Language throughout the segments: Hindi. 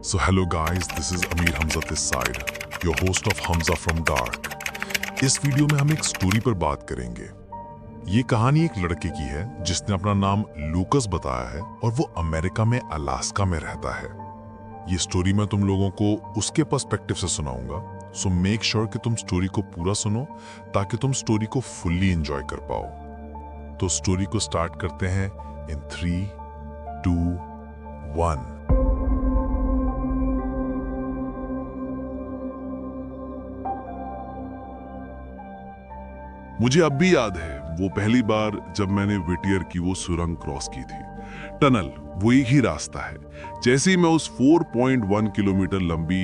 So hello guys, this is Amir Hamza this side, your host of Hamza from Dark. इस वीडियो में हम एक स्टोरी पर बात करेंगे। ये कहानी एक लड़के की है जिसने अपना नाम लूकस बताया है और वो अमेरिका में अलास्का में रहता है। ये स्टोरी मैं तुम लोगों को उसके पर्सपेक्टिव से सुनाऊंगा, सो मेक श्योर कि तुम स्टोरी को पूरा सुनो ताकि तुम स्टोरी को फुल्ली एंजॉय कर पाओ। तो स्टोरी को स्टार्ट करते हैं इन 3, 2, 1। मुझे अब भी याद है वो पहली बार जब मैंने विटियर की वो सुरंग क्रॉस की थी। टनल वो एक ही रास्ता है। जैसे ही मैं उस 4.1 किलोमीटर लंबी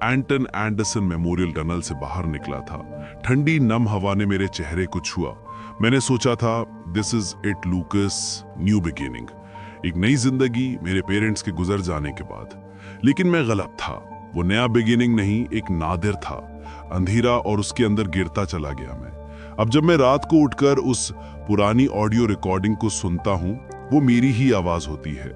एंटन एंडरसन मेमोरियल टनल से बाहर निकला था, ठंडी नम हवा ने मेरे चेहरे को छुआ। मैंने सोचा था this is it लूकस, new beginning, एक नई जिंदगी मेरे पेरेंट्स के गुजर जाने के बाद। लेकिन मैं गलत था। वो नया बिगिनिंग नहीं, एक नादिर था, अंधेरा, और उसके अंदर गिरता चला गया मैं। अब जब मैं रात को उठकर उस पुरानी ऑडियो रिकॉर्डिंग को सुनता हूं, वो मेरी ही आवाज होती है,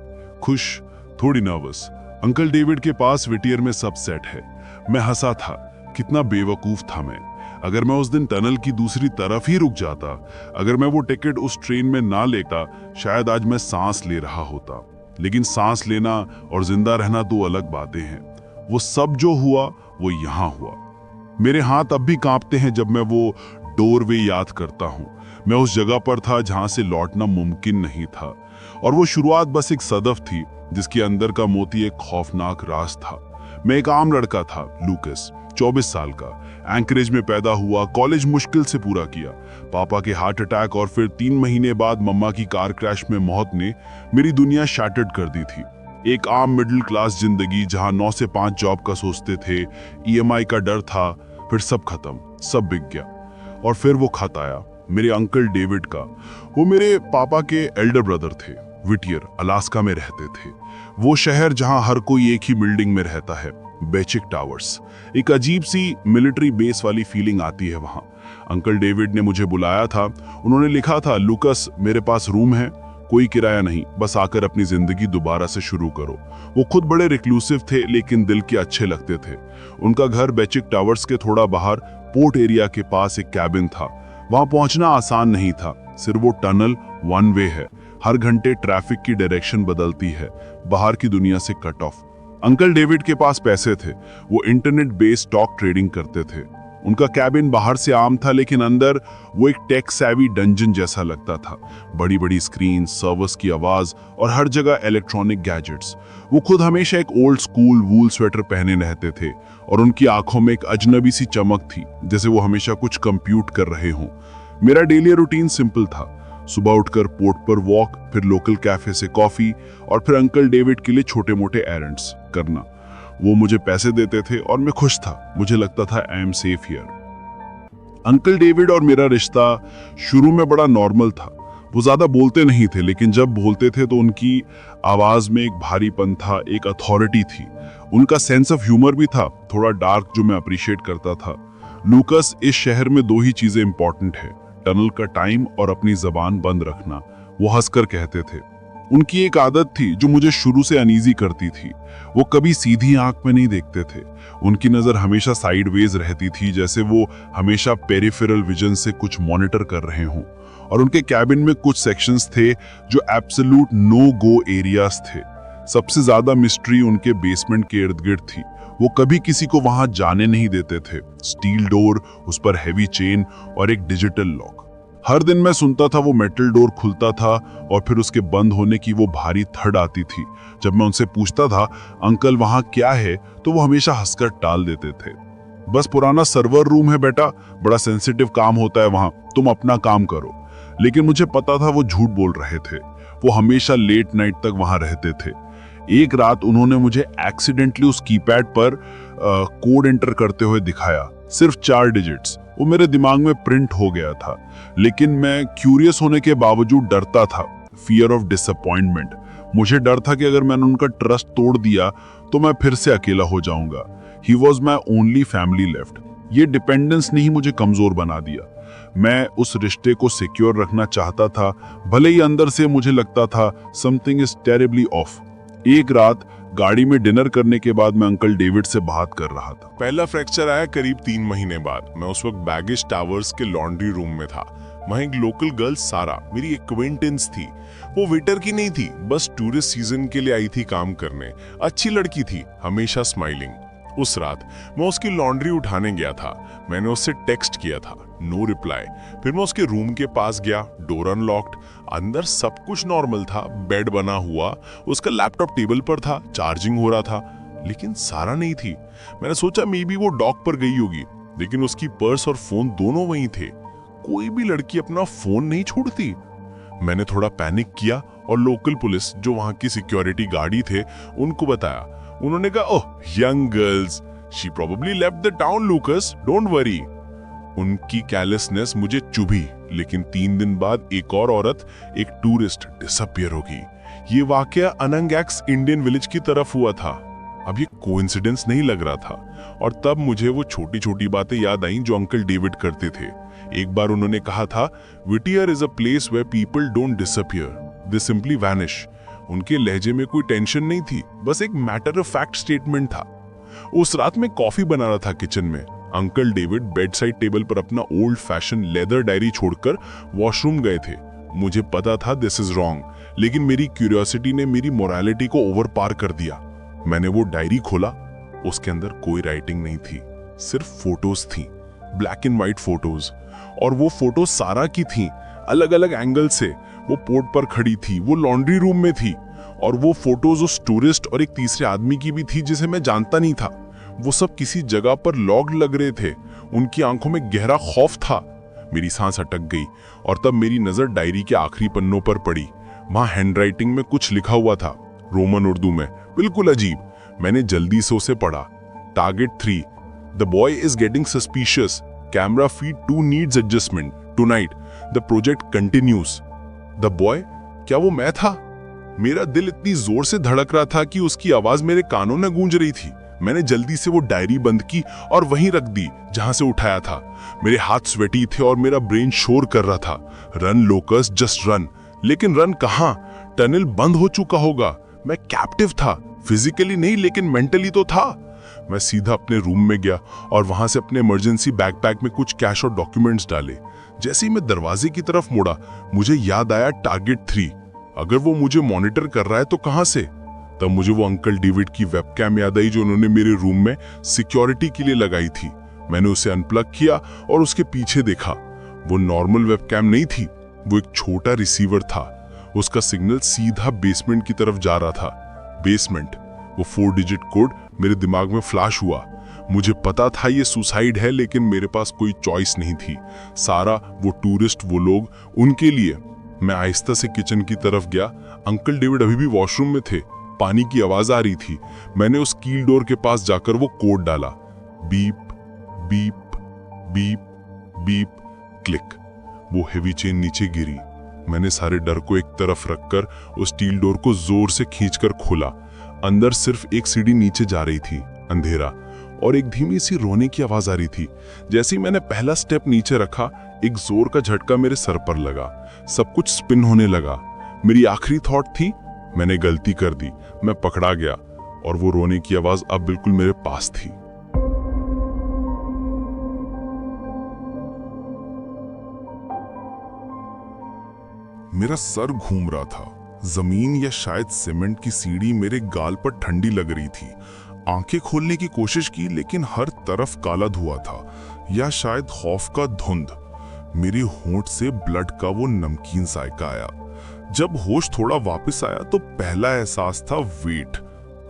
खुश, थोड़ी नर्वस। अंकल डेविड के पास विटियर में सब सेट है। मैं हंसा था, कितना बेवकूफ था मैं। अगर मैं उस दिन टनल की दूसरी तरफ ही रुक जाता, अगर मैं वो टिकट उस ट्रेन में ना लेता, शायद आज मैं सांस ले रहा होता। लेकिन सांस लेना और जिंदा रहना दो अलग बातें हैं। वो सब जो हुआ वो यहां हुआ। मेरे हाथ अब भी कांपते हैं जब मैं वो डोरवे याद करता हूं। मैं उस जगह पर था जहां से लौटना मुमकिन नहीं था, और वो शुरुआत बस एक सदफ थी जिसके अंदर का मोती एक खौफनाक राज था। मैं एक आम लड़का था, लूकस, 24 साल का, एंकरेज में पैदा हुआ, कॉलेज मुश्किल से पूरा किया। पापा के हार्ट अटैक और फिर 3 महीने बाद मम्मा की कार क्रैश में मौत ने मेरी दुनिया शैटर्ड कर दी थी। एक आम मिडिल क्लास जिंदगी जहां 9 से 5 जॉब का सोचते थे, EMI का डर था, फिर सब खत्म, सब बिक गया। और फिर वो खत आया मेरे अंकल डेविड का। वो मेरे पापा के एल्डर ब्रदर थे, विटियर, अलास्का में रहते थे। वो शहर जहां हर कोई एक ही बिल्डिंग में रहता है, बेचिक टावर्स। एक अजीब सी मिलिट्री बेस वाली फीलिंग आती है वहां। अंकल डेविड ने मुझे बुलाया था। उन्होंने लिखा था, लूकस, मेरे पास रूम है, कोई किराया नहीं, बस आकर अपनी जिंदगी दोबारा से शुरू करो। वो खुद बड़े रिक्लूसिव थे लेकिन दिल के अच्छे लगते थे। उनका घर बेचिक टावर्स के थोड़ा बाहर पोर्ट एरिया के पास एक कैबिन था। वहां पहुंचना आसान नहीं था, सिर्फ वो टनल 1 वे है, हर घंटे ट्रैफिक की डायरेक्शन बदलती है, बाहर की दुनिया से कट ऑफ। अंकल डेविड के पास पैसे थे, वो इंटरनेट बेस्ड स्टॉक ट्रेडिंग करते थे। उनका कैबिन बाहर से आम था लेकिन अंदर वो एक टेक सैवी डंजन जैसा लगता था। बड़ी बड़ी स्क्रीन, सर्वर्स की आवाज और हर जगह इलेक्ट्रॉनिक गैजेट्स। वो खुद हमेशा एक ओल्ड स्कूल वूल स्वेटर पहने रहते थे और उनकी आंखों में एक अजनबी सी चमक थी, जैसे वो हमेशा कुछ कंप्यूट कर रहे हों। मेरा डेली रूटीन सिंपल था, सुबह उठकर पोर्ट पर वॉक, फिर लोकल कैफे से कॉफी, और फिर अंकल डेविड के लिए छोटे मोटे एरेंड्स करना। वो मुझे पैसे देते थे और मैं खुश था। मुझे लगता था I am safe here. Uncle David और मेरा रिश्ता शुरू में बड़ा नॉर्मल था। वो ज्यादा बोलते नहीं थे, लेकिन जब बोलते थे तो उनकी आवाज में एक भारीपन था, एक अथॉरिटी थी। उनका सेंस ऑफ ह्यूमर भी था, थोड़ा डार्क, जो मैं अप्रिशिएट करता था। लूकस, इस शहर में 2 ही चीजें इंपॉर्टेंट है, टनल का टाइम और अपनी जबान बंद रखना, वो हंसकर कहते थे। उनकी एक आदत थी जो मुझे शुरू से अनईजी करती थी। वो कभी सीधी आंख में नहीं देखते थे। उनकी नजर हमेशा साइडवेज रहती थी, जैसे वो हमेशा पेरिफेरल विजन से कुछ मॉनिटर कर रहे हों। और उनके कैबिन में कुछ सेक्शंस थे जो एब्सोल्यूट नो गो एरियाज थे। सबसे ज्यादा मिस्ट्री उनके बेसमेंट के इर्द गिर्द थी। वो कभी किसी को वहां जाने नहीं देते थे। स्टील डोर, उस पर हैवी चेन और एक डिजिटल लॉक। हर दिन मैं सुनता था वो मेटल डोर खुलता था और फिर उसके बंद होने की वो भारी थड़ आती थी। जब मैं उनसे पूछता था, अंकल वहां क्या है, तो वो हमेशा हंसकर टाल देते थे। बस पुराना सर्वर रूम है बेटा, बड़ा सेंसिटिव काम होता है वहां, तुम अपना काम करो। लेकिन मुझे पता था वो झूठ बोल रहे थे। वो हमेशा लेट नाइट तक वहां रहते थे। एक रात उन्होंने मुझे एक्सीडेंटली उस कीपैड पर कोड एंटर करते हुए दिखाया, सिर्फ 4 डिजिट्स। वो मेरे दिमाग में प्रिंट हो गया था, लेकिन मैं क्यूरियस होने के बावजूद डरता था। Fear of disappointment. मुझे डर था कि अगर मैंने उनका ट्रस्ट तोड़ दिया तो मैं फिर से अकेला हो जाऊंगा। He was my only family left. ये डिपेंडेंस ने ही मुझे कमजोर बना दिया। मैं उस रिश्ते को सिक्योर रखना चाहता था, भले ही अंदर से मुझे लगता था समथिंग इज टेरिबली ऑफ। एक रात गाड़ी में डिनर करने के बाद मैं अंकल डेविड से बात कर रहा था। पहला फ्रैक्चर आया करीब 3 महीने बाद। मैं उस वक्त बैगेज टावर्स के लॉन्ड्री रूम में था। वहाँ एक लोकल गर्ल सारा, मेरी एक्वेंटेंस थी। वो वेटर की नहीं थी, बस टूरिस्ट सीजन के लिए आई थी काम करने। अच्छी लड़की थी, हमेशा स्माइलिंग। उस रात मैं उसकी लॉन्ड्री उठाने गया था। मैंने उससे टेक्स्ट किया था, नो रिप्लाई। फिर मैं उसके रूम के पास गया, डोर अनलॉक्ड। अंदर सब कुछ नॉर्मल था, बेड बना हुआ, उसका लैपटॉप टेबल पर था, चार्जिंग हो रहा था, लेकिन सारा नहीं थी। मैंने सोचा मे बी वो डॉक पर गई होगी, लेकिन उसकी पर्स और फोन दोनों वहीं थे। कोई भी लड़की अपना फोन नहीं छोड़ती। मैंने थोड़ा पैनिक किया और लोकल पुलिस, जो वहां की सिक्योरिटी गार्ड थे, उनको बताया। उन्होंने कहा, oh young girls, she probably left the town Lucas, don't worry. उनकी कैलेसनेस मुझे चुभी, लेकिन 3 दिन बाद एक और औरत, एक टूरिस्ट, डिसअपियर होगी। ये वाकया अनंग एक्स इंडियन विलेज की तरफ हुआ था। अब ये कोइंसिडेंस नहीं लग रहा था। और तब मुझे वो छोटी छोटी बातें याद आईं जो अंकल डेविड करते थे। एक बार उन्होंने कहा था, Whittier is a place where people don't disappear, they simply vanish. उनके लहजे में कोई टेंशन नहीं थी, बस एक मैटर ऑफ फैक्ट स्टेटमेंट था। उस रात मैं कॉफी बना रहा था किचन में। Uncle David bed side table पर अपना ओल्ड फैशन लेदर डायरी छोड़कर वॉशरूम गए थे। मुझे पता था दिस इज रॉन्ग, लेकिन मेरी क्यूरियोसिटी ने मेरी मोरालिटी को ओवर पार कर दिया। मैंने वो डायरी खोला। उसके अंदर कोई राइटिंग नहीं थी, सिर्फ फोटोज थी, ब्लैक एंड व्हाइट फोटोज। और वो फोटो सारा की थी, अलग अलग एंगल से। वो पोर्ट पर खड़ी थी, वो लॉन्ड्री रूम में थी, और वो फोटोज उस टूरिस्ट और एक तीसरे आदमी की भी थी जिसे मैं जानता नहीं था। वो सब किसी जगह पर लॉग लग रहे थे। उनकी आंखों में गहरा खौफ था। मेरी सांस अटक गई और तब मेरी नजर डायरी के आखिरी पन्नों पर पड़ी। वहां हैंडराइटिंग में कुछ लिखा हुआ था, रोमन उर्दू में, बिल्कुल अजीब। मैंने जल्दी से उसे पढ़ा। Target 3, the boy is getting suspicious, camera feed 2 needs adjustment tonight, the project continues. The boy, क्या वो मैं था? मेरा दिल इतनी जोर से धड़क रहा था कि उसकी आवाज मेरे कानों में गूंज रही थी। मैंने जल्दी से वो डायरी बंद की और वहीं रख दी जहां से उठाया था। मेरे हाथ स्वेटी थे और मेरा ब्रेन शोर कर रहा था, रन लोकस, जस्ट रन। लेकिन रन कहां? टनल बंद हो चुका होगा। मैं कैप्टिव था, फिजिकली नहीं लेकिन मेंटली तो था। मैं सीधा अपने रूम में गया और वहां से अपने इमरजेंसी बैकपैक में कुछ कैश और डॉक्यूमेंट्स डाले। जैसे ही मैं दरवाजे की तरफ मुड़ा, मुझे याद आया टारगेट 3। अगर वो मुझे मॉनिटर कर रहा है तो कहां से? तब मुझे वो अंकल डेविड की वेबकैम याद आई जो उन्होंने मेरे रूम में सिक्योरिटी के लिए लगाई थी। मैंने उसे अनप्लग किया और उसके पीछे देखा। वो नॉर्मल वेबकैम नहीं थी, वो एक छोटा रिसीवर था। उसका सिग्नल सीधा बेसमेंट की तरफ जा रहा था। बेसमेंट, वो 4 डिजिट कोड मेरे दिमाग में फ्लैश हुआ। मुझे पता था ये सुसाइड है, लेकिन मेरे पास कोई चॉइस नहीं थी। सारा, वो टूरिस्ट, वो लोग, उनके लिए। मैं आहिस्ता से किचन की तरफ गया। अंकल डेविड अभी भी वॉशरूम में थे। पानी की आवाज आ रही थी। मैंने उस कील डोर के पास जाकर वो कोड डाला, beep beep beep beep, click. वो हेवी चेन नीचे गिरी। मैंने सारे डर को एक तरफ रखकर उस स्टील डोर को जोर से खींचकर खोला। अंदर सिर्फ एक सीढ़ी नीचे जा रही थी, अंधेरा, और एक धीमी सी रोने की आवाज आ रही थी। जैसे ही मैंने पहला स्टेप नीचे रखा, एक जोर का झटका मेरे सर पर लगा। सब कुछ स्पिन होने लगा। मेरी आखिरी थॉट थी, मैंने गलती कर दी, मैं पकड़ा गया। और वो रोने की आवाज अब बिल्कुल मेरे पास थी। मेरा सर घूम रहा था। जमीन या शायद सीमेंट की सीढ़ी मेरे गाल पर ठंडी लग रही थी। आंखें खोलने की कोशिश की, लेकिन हर तरफ काला धुआं था, या शायद खौफ का धुंध। मेरे होंठ से ब्लड का वो नमकीन जायका आया। जब होश थोड़ा वापस आया तो पहला एहसास था वेट,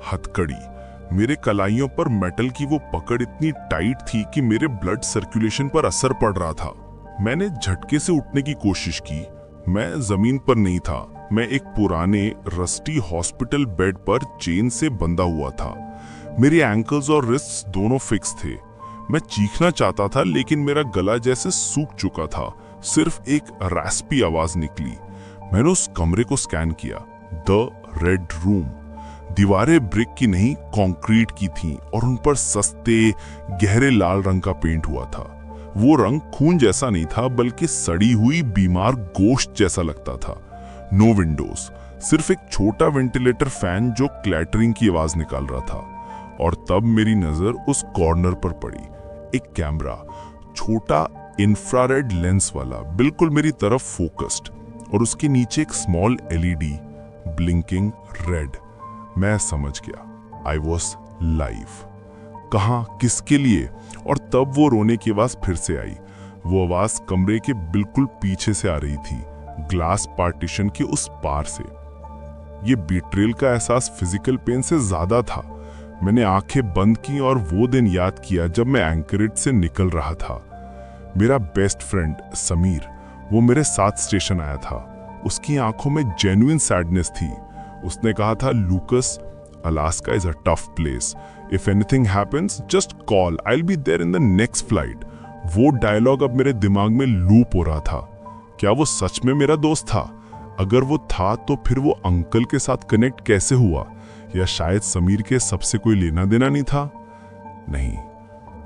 हथकड़ी। मेरे कलाइयों पर मेटल की वो पकड़ इतनी टाइट थी कि मेरे ब्लड सर्कुलेशन पर असर पड़ रहा था। मैंने झटके से उठने की कोशिश की। मैं जमीन पर नहीं था, मैं एक पुराने रस्टी हॉस्पिटल बेड पर चेन से बंधा हुआ था। मेरे एंकल्स और रिस्ट्स दोनों फिक्स थे। मैं चीखना चाहता था, लेकिन मेरा गला जैसे सूख चुका था। सिर्फ एक रैस्पी आवाज निकली। मैंने उस कमरे को स्कैन किया। The red room. दीवारें ब्रिक की नहीं, कंक्रीट की थीं और उन पर सस्ते गहरे लाल रंग का पेंट हुआ था। वो रंग खून जैसा नहीं था, बल्कि सड़ी हुई बीमार गोश्त जैसा लगता था। नो विंडोज, सिर्फ एक छोटा वेंटिलेटर फैन जो क्लैटरिंग की आवाज निकाल रहा था। और तब मेरी नजर उस कॉर्नर पर पड़ी। एक कैमरा, छोटा इंफ्रारेड लेंस वाला, बिल्कुल मेरी तरफ फोकस्ड, और उसके नीचे एक स्मॉल एलईडी ब्लिंकिंग रेड। मैं समझ गया, आई वॉज लाइव। कहाँ, किसके लिए? और तब वो रोने की आवाज फिर से आई। वो आवाज कमरे के बिल्कुल पीछे से आ रही थी, ग्लास पार्टीशन के उस पार से। ये बीट्रेल का एहसास फिजिकल पेन से ज्यादा था। मैंने आंखें बंद की और वो दिन याद किया जब मैं एंकरेज से निकल रहा था। मेरा बेस्ट फ्रेंड समीर, वो मेरे साथ स्टेशन आया था। उसकी आंखों में जेन्युइन सैडनेस थी। उसने कहा था, Lucas, Alaska is a tough place. If anything happens just call, I will be there in the next flight. वो डायलॉग अब मेरे दिमाग में लूप हो रहा था। क्या वो सच में मेरा दोस्त था? अगर वो था तो फिर वो अंकल के साथ कनेक्ट कैसे हुआ? या शायद समीर के सबसे कोई लेना देना नहीं था? नहीं,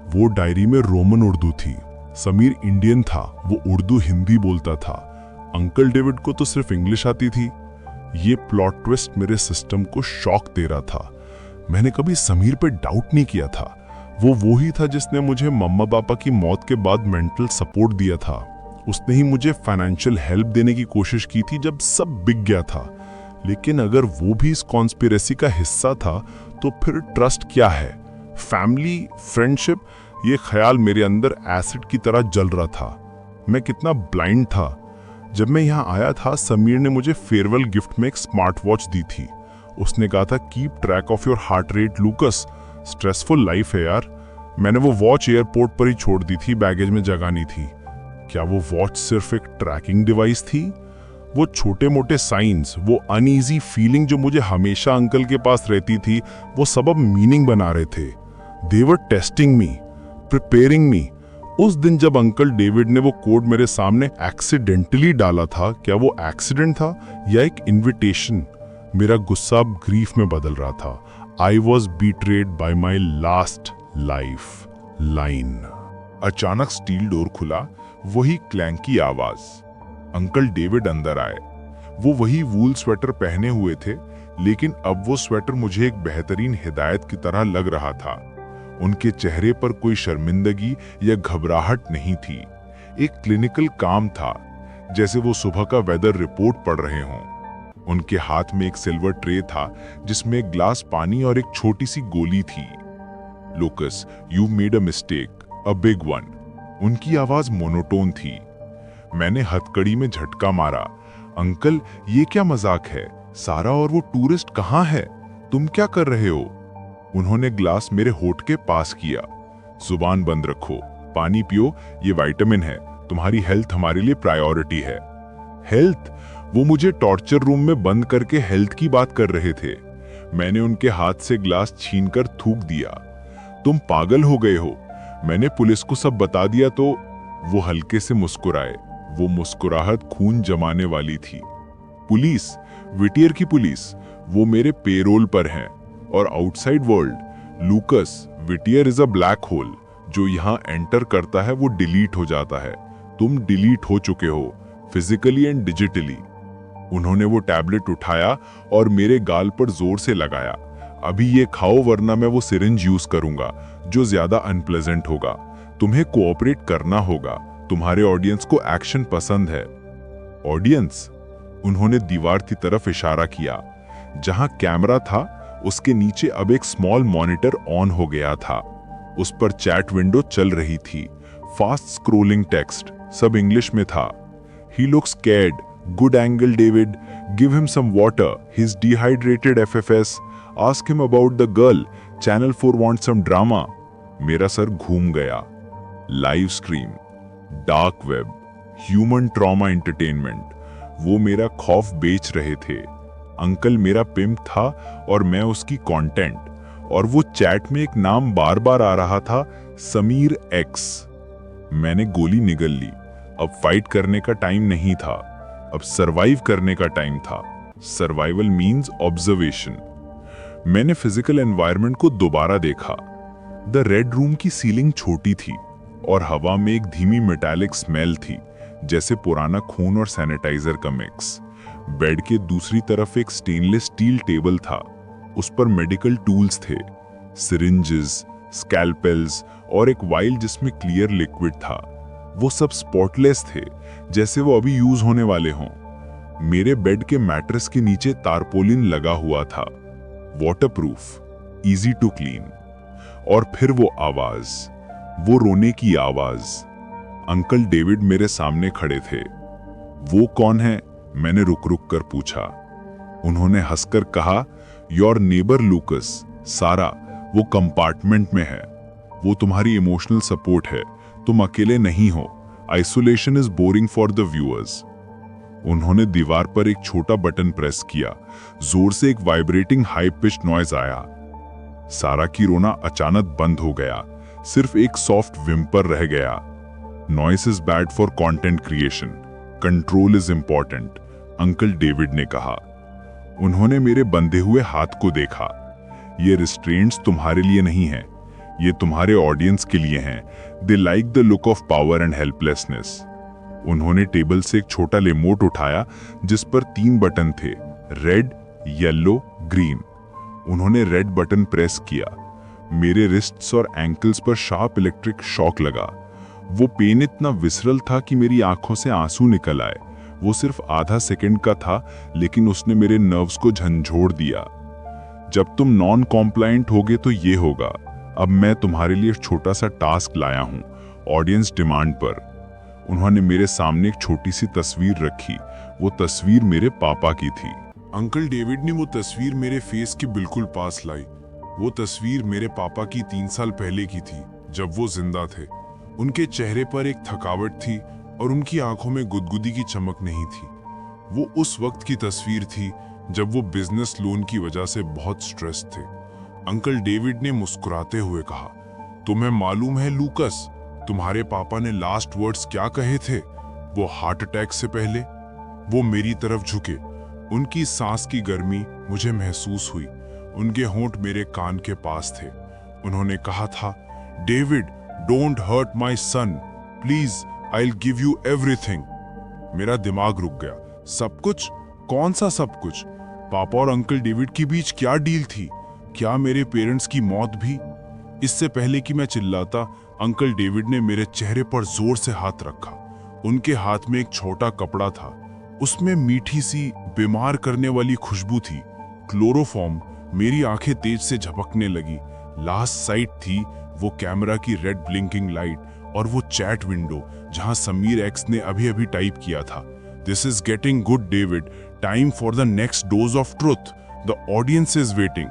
वो डायरी में रोमन उर्दू थी। समीर इंडियन था, वो उर्दू हिंदी बोलता था। अंकल डेविड को तो सिर्फ इंग्लिश आती थी। ये प्लॉट ट्विस्ट मेरे सिस्टम को शॉक दे रहा था। मैंने कभी समीर पे डाउट नहीं किया था। वो ही था जिसने मुझे मम्मा पापा की मौत के बाद मेंटल सपोर्ट दिया था। उसने ही मुझे फाइनेंशियल हेल्प देने की कोशिश की थी जब सब बिक गया था। लेकिन अगर वो भी इस कॉन्स्पिरेसी का हिस्सा था तो फिर ट्रस्ट क्या है? Family, friendship? ये ख्याल मेरे अंदर एसिड की तरह जल रहा था। मैं कितना ब्लाइंड था। जब मैं यहाँ आया था, समीर ने मुझे फेयरवेल गिफ्ट में एक स्मार्ट वॉच दी थी। उसने कहा था, keep track of your heart rate लूकस, stressful life है यार। मैंने वो वॉच एयरपोर्ट पर ही छोड़ दी थी, बैगेज में जगह नहीं थी। क्या वो वॉच सिर्फ एक ट्रैकिंग डिवाइस थी? वो छोटे मोटे साइंस, वो अनईजी फीलिंग जो मुझे हमेशा अंकल के पास रहती थी, वो सब अब मीनिंग बना रहे थे। दे वर टेस्टिंग मी, प्रिपेयरिंग मी। उस दिन जब अंकल डेविड ने वो कोड मेरे सामने एक्सीडेंटली डाला था, क्या वो एक्सीडेंट था या एक इन्विटेशन? मेरा गुस्सा अब ग्रीफ में बदल रहा था। I was betrayed by my last lifeline. अचानक स्टील डोर खुला, वही क्लैंक की आवाज। अंकल डेविड अंदर आए। वो वही वूल स्वेटर पहने हुए थे, लेकिन अब वो स्वेटर मुझे एक बेहतरीन हिदायत की तरह लग रहा था। उनके चेहरे पर कोई शर्मिंदगी या घबराहट नहीं थी। एक क्लिनिकल काम था, जैसे वो सुबह का वेदर रिपोर्ट पढ़ रहे हों। उनके हाथ में एक सिल्वर ट्रे था जिसमें एक ग्लास पानी और एक छोटी सी गोली थी। लूकस, you made a mistake, a big one. उनकी आवाज मोनोटोन थी। मैंने हथकड़ी में झटका मारा। अंकल, ये क्या मजाक है? सारा और वो टूरिस्ट कहाँ है? तुम क्या कर रहे हो? उन्होंने ग्लास मेरे होठ के पास किया। जुबान बंद रखो, पानी पियो, ये विटामिन है। तुम्हारी हेल्थ हमारे लिए प्रायोरिटी है। हेल्थ? वो मुझे टॉर्चर रूम में बंद करके हेल्थ की बात कर रहे थे। मैंने उनके हाथ से ग्लास छीनकर थूक दिया। तुम पागल हो गए हो, मैंने पुलिस को सब बता दिया तो। वो हल्के से मुस्कुराए। वो मुस्कुराहट खून जमाने वाली थी। पुलिस? विटियर की पुलिस? वो मेरे पेरोल पर हैं। और outside world? Lucas, Whittier is a black hole. जो यहाँ एंटर करता है वो डिलीट हो जाता है। तुम डिलीट हो चुके हो, फिजिकली एंड डिजिटली। उन्होंने वो टैबलेट उठाया और मेरे गाल पर जोर से लगाया। अभी ये खाओ वरना मैं वो सिरिंज यूज करूंगा, जो ज्यादा अनप्लेजेंट होगा। तुम्हें कोऑपरेट करना होगा। तुम्हारे ऑडियंस को एक्शन पसंद है। ऑडियंस? उन्होंने दीवार की तरफ इशारा किया। जहां कैमरा था उसके नीचे अब एक स्मॉल मॉनिटर ऑन हो गया था। उस पर चैट विंडो चल रही थी। फास्ट स्क्रोलिंग टेक्स्ट, सब इंग्लिश में था। He looks scared, good angle David, give him some water, he is dehydrated FFS, ask him about the girl, channel 4 want some drama. मेरा सर घूम गया। Live stream, dark web, human trauma entertainment, वो मेरा खौफ बेच रहे थे। अंकल मेरा पिम्प था और मैं उसकी कंटेंट। और वो चैट में एक नाम बार बार आ रहा था, समीर एक्स। मैंने गोली निगल ली। अब फाइट करने का टाइम नहीं था, अब सरवाइव करने का टाइम था। Survival means observation. मैंने फिजिकल एनवायरनमेंट को दोबारा देखा। द रेड रूम की सीलिंग छोटी थी और हवा में एक धीमी मेटालिक स्मेल थी, जैसे पुराना खून और सैनिटाइजर का मिक्स। बेड के दूसरी तरफ एक स्टेनलेस स्टील टेबल था। उस पर मेडिकल टूल्स थे, सिरिंजेस, स्कैल्पेल्स और एक वाइल जिसमें क्लियर लिक्विड था। वो सब स्पॉटलेस थे, जैसे वो अभी यूज होने वाले हों। मेरे बेड के मैट्रेस के नीचे तारपोलिन लगा हुआ था, वाटरप्रूफ, इजी टू क्लीन। और फिर वो आवाज, वो रोने की आवाज। अंकल डेविड मेरे सामने खड़े थे। वो कौन है? मैंने रुक रुक कर पूछा। उन्होंने हंसकर कहा, योर नेबर लूकस, सारा, वो कंपार्टमेंट में है। वो तुम्हारी इमोशनल सपोर्ट है। तुम अकेले नहीं हो। Isolation is boring for the viewers. उन्होंने दीवार पर एक छोटा बटन प्रेस किया। जोर से एक वाइब्रेटिंग हाई पिच नॉइज आया। सारा की रोना अचानक बंद हो गया, सिर्फ एक सॉफ्ट विम्पर रह गया। Noise is bad for content creation, control is important, uncle David ने कहा। उन्होंने मेरे बंधे हुए हाथ को देखा। ये रिस्ट्रेंट्स तुम्हारे लिए नहीं है, ये तुम्हारे ऑडियंस के लिए हैं। They like the look of power and helplessness. उन्होंने टेबल से एक छोटा रिमोट उठाया जिस पर 3 बटन थे, रेड, येलो, ग्रीन। उन्होंने रेड बटन प्रेस किया। मेरे रिस्ट्स और एंकल्स पर शार्प इलेक्ट्रिक शॉक लगा। वो पेन इतना विसरल था कि मेरी आंखों से आंसू निकल आए। वो सिर्फ आधा सेकंड का था, लेकिन उसने मेरे नर्व्स को झंझोड़ दिया। जब तुम नॉन कॉम्प्लायंट होगे तो ये होगा। अब मैं तुम्हारे लिए छोटा सा टास्क लाया हूं, ऑडियंस डिमांड पर। उन्होंने मेरे सामने एक छोटी सी तस्वीर रखी। वो तस्वीर मेरे पापा की थी। अंकल डेविड ने वो तस्वीर मेरे फेस के बिल्कुल पास लाई। वो तस्वीर मेरे पापा की 3 साल पहले की थी, जब वो जिंदा थे। उनके चेहरे पर एक थकावट थी और उनकी आंखों में गुदगुदी की चमक नहीं थी। वो उस वक्त की तस्वीर थी जब वो बिजनेस लोन की वजह से बहुत स्ट्रेस थे। अंकल डेविड ने मुस्कुराते हुए कहा, तुम्हें मालूम है लूकस, तुम्हारे पापा ने लास्ट वर्ड्स क्या कहे थे वो हार्ट अटैक से पहले? वो मेरी तरफ झुके। उनकी सांस की गर्मी मुझे महसूस हुई। उनके होंठ मेरे कान के पास थे। उन्होंने कहा था, David, don't hurt my son, please, I will give you everything. मेरा दिमाग रुक गया। सब कुछ? कौन सा सब कुछ? पापा और अंकल डेविड के बीच क्या डील थी? क्या मेरे पेरेंट्स की मौत भी? इससे पहले कि मैं चिल्लाता, अंकल डेविड ने मेरे चेहरे पर जोर से हाथ रखा। उनके हाथ में एक छोटा कपड़ा था। उसमें मीठी सी बीमार करने वाली खुशबू थी, क्लोरोफॉर्म। मेरी आंखें तेज से झपकने लगी। लास्ट साइट थी वो कैमरा की रेड ब्लिंकिंग लाइट और वो चैट विंडो जहां समीर एक्स ने अभी अभी टाइप किया था, this is getting good David, time for the next dose of truth, the audience is waiting.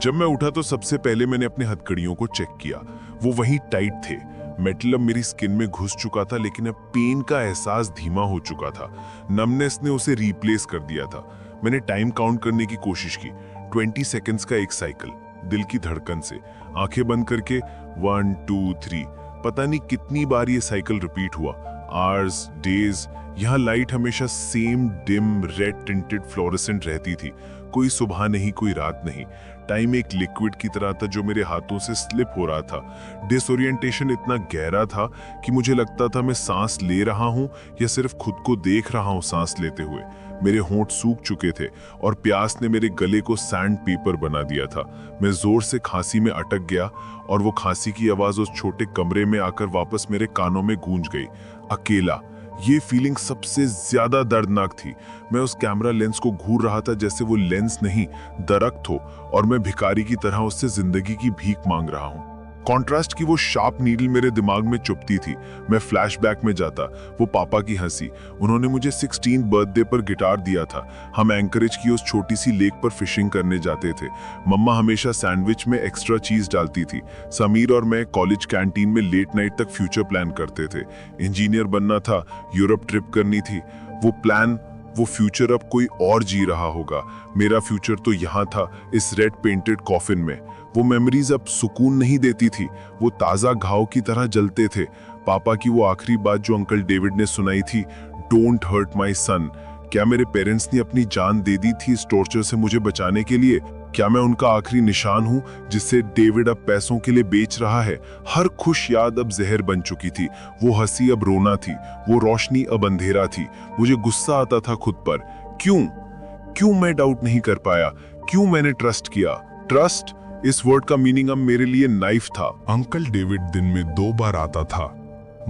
जब मैं उठा तो सबसे पहले मैंने अपने हथकड़ियों को चेक किया। वो वहीं टाइट थे। मेटल अब मेरी स्किन में घुस चुका था, लेकिन अब पेन का एहसास धीमा हो चुका था। नमनेस ने उसे रिप्लेस कर दिया था। मैंने टाइम काउंट करने की कोशिश की। 20 सेकंड्स का एक साइकिल, दिल की धड़कन से, आंखें बंद करके 1 2 3। पता नहीं कितनी बार ये साइकिल रिपीट हुआ। Hours, days. यहाँ लाइट हमेशा same dim red tinted fluorescent रहती थी। कोई सुबह नहीं, कोई रात नहीं। टाइम एक लिक्विड की तरह था जो मेरे हाथों से स्लिप हो रहा था। डिसोरिएंटेशन इतना गहरा था कि मुझे लगता था मैं सांस ले रहा हूं या सिर्फ खुद को देख रहा हूं सांस लेते हुए। मेरे होंठ सूख चुके थे और प्यास ने मेरे गले को सैंड पेपर बना दिया था। मैं जोर से खांसी में अटक गया और वो खांसी की आवाज उस छोटे कमरे में आकर वापस मेरे कानों में गूंज गई। अकेला। ये फीलिंग सबसे ज्यादा दर्दनाक थी। मैं उस कैमरा लेंस को घूर रहा था जैसे वो लेंस नहीं, दरख्त हो, और मैं भिखारी की तरह उससे जिंदगी की भीख मांग रहा हूं। कॉन्ट्रास्ट की वो शार्प नीडल मेरे दिमाग में चुभती थी। मैं फ्लैशबैक में जाता। वो पापा की हंसी। उन्होंने मुझे 16 बर्थडे पर गिटार दिया था। हम एंकरेज की उस छोटी सी लेक पर फिशिंग करने जाते थे। मम्मा हमेशा सैंडविच में एक्स्ट्रा चीज डालती थी। समीर और मैं कॉलेज कैंटीन में लेट नाइट तक फ्यूचर प्लान करते थे। इंजीनियर बनना था, यूरोप ट्रिप करनी थी। वो प्लान, वो फ्यूचर अब कोई और जी रहा होगा। मेरा फ्यूचर तो यहाँ था, इस रेड पेंटेड कॉफिन में। वो मेमोरीज अब सुकून नहीं देती थी, वो ताज़ा घाव की तरह जलते थे। पापा की वो आखिरी बात जो अंकल डेविड ने सुनाई थी, डोंट हर्ट माई सन। क्या मेरे पेरेंट्स ने अपनी जान दे दी थी इस टॉर्चर से मुझे बचाने के लिए? क्या मैं उनका आखिरी निशान हूं जिससे डेविड अब पैसों के लिए बेच रहा है? हर खुश याद अब जहर बन चुकी थी। वो हंसी अब रोना थी, वो रोशनी अब अंधेरा थी। मुझे गुस्सा आता था खुद पर। क्यों मैं डाउट नहीं कर पाया? क्यों मैंने ट्रस्ट किया? ट्रस्ट, इस वर्ड का मीनिंग अब मेरे लिए नाइफ था। अंकल डेविड दिन में 2 बार आता था,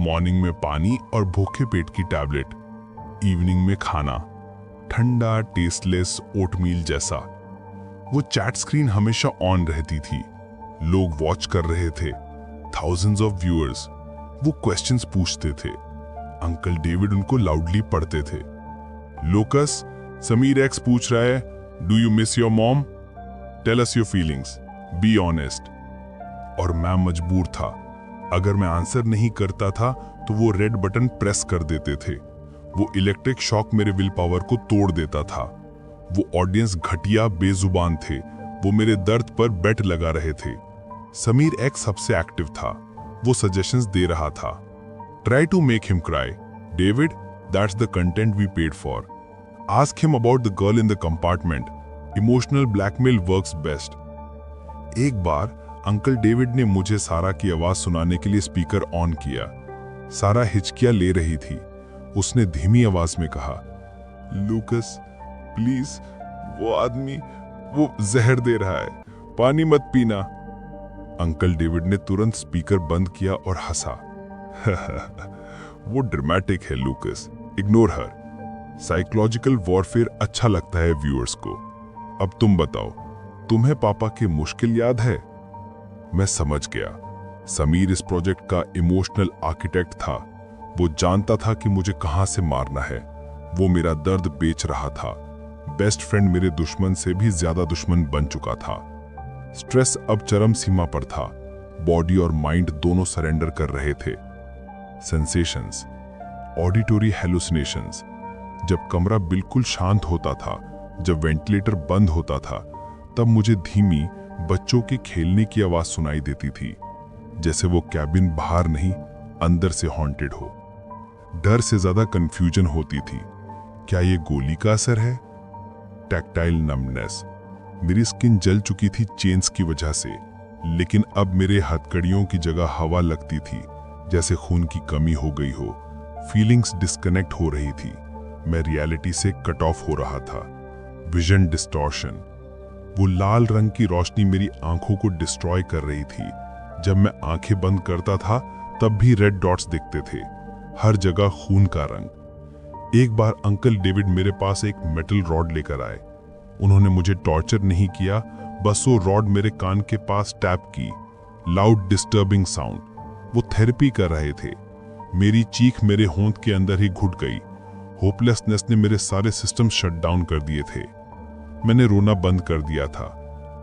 मॉर्निंग में पानी और भूखे पेट की टैबलेट, इवनिंग में खाना, ठंडा टेस्टलेस ओटमील जैसा। वो चैट स्क्रीन हमेशा ऑन रहती थी, लोग वॉच कर रहे थे, थाउजेंड्स ऑफ व्यूअर्स। वो क्वेश्चंस पूछते थे, अंकल डेविड उनको लाउडली पढ़ते थे। लोकस, समीर एक्स पूछ रहा है, do you miss your mom? Tell us your feelings, be honest. और मैं मजबूर था, अगर मैं आंसर नहीं करता था तो वो रेड बटन प्रेस कर देते थे। वो इलेक्ट्रिक शॉक मेरे विल पावर को तोड़ देता था। वो ऑडियंस घटिया बेजुबान थे, वो मेरे दर्द पर बेट लगा रहे थे। समीर एक्स सबसे एक्टिव था, वो सजेशंस दे रहा था। Try to make him cry, David, that's the content we paid for. Ask him about the girl in the compartment, emotional blackmail works best. एक बार अंकल डेविड ने मुझे सारा की आवाज सुनाने के लिए स्पीकर ऑन किया। सारा हिचकियां ले रही थी। उसने धीमी आवाज में कहा, लूकस प्लीज, वो आदमी वो जहर दे रहा है, पानी मत पीना। अंकल डेविड ने तुरंत स्पीकर बंद किया और हंसा। वो ड्रामेटिक है लूकस, इग्नोर हर। साइकोलॉजिकल वॉरफेयर अच्छा लगता है व्यूअर्स को। अब तुम बताओ, तुम्हें पापा की मुश्किल याद है? मैं समझ गया, समीर इस प्रोजेक्ट का इमोशनल आर्किटेक्ट था। वो जानता था कि मुझे कहां से मारना है। वो मेरा दर्द बेच रहा था। बेस्ट फ्रेंड मेरे दुश्मन से भी ज्यादा दुश्मन बन चुका था। स्ट्रेस अब चरम सीमा पर था। बॉडी और माइंड दोनों सरेंडर कर रहे थे। Sensations, auditory hallucinations. जब कमरा बिल्कुल शांत होता था, जब वेंटिलेटर बंद होता था, तब मुझे धीमी बच्चों के खेलने की आवाज सुनाई देती थी, जैसे वो कैबिन बाहर नहीं अंदर से हॉन्टेड हो। डर से ज्यादा कंफ्यूजन होती थी। क्या ये गोली का असर है? टैक्टाइल नमनेस, मेरी स्किन जल चुकी थी चेन्स की वजह से, लेकिन अब मेरे हथकड़ियों की जगह हवा लगती थी, जैसे खून की कमी हो गई हो। फीलिंग्स डिस्कनेक्ट हो रही थी। मैं रियलिटी से कट ऑफ हो रहा था। विजन डिस्टॉर्शन, वो लाल रंग की रोशनी मेरी आंखों को डिस्ट्रॉय कर रही थी। जब मैं आंखें बंद करता था तब भी रेड डॉट्स दिखते थे, हर जगह खून का रंग। एक बार अंकल डेविड मेरे पास एक मेटल रॉड लेकर आए। उन्होंने मुझे टॉर्चर नहीं किया, बस वो रॉड मेरे कान के पास टैप की। Loud disturbing sound. वो थेरेपी कर रहे थे। मेरी चीख मेरे होंठ के अंदर ही घुट गई। होपलेसनेस ने मेरे सारे सिस्टम शट डाउन कर दिए थे। मैंने रोना बंद कर दिया था,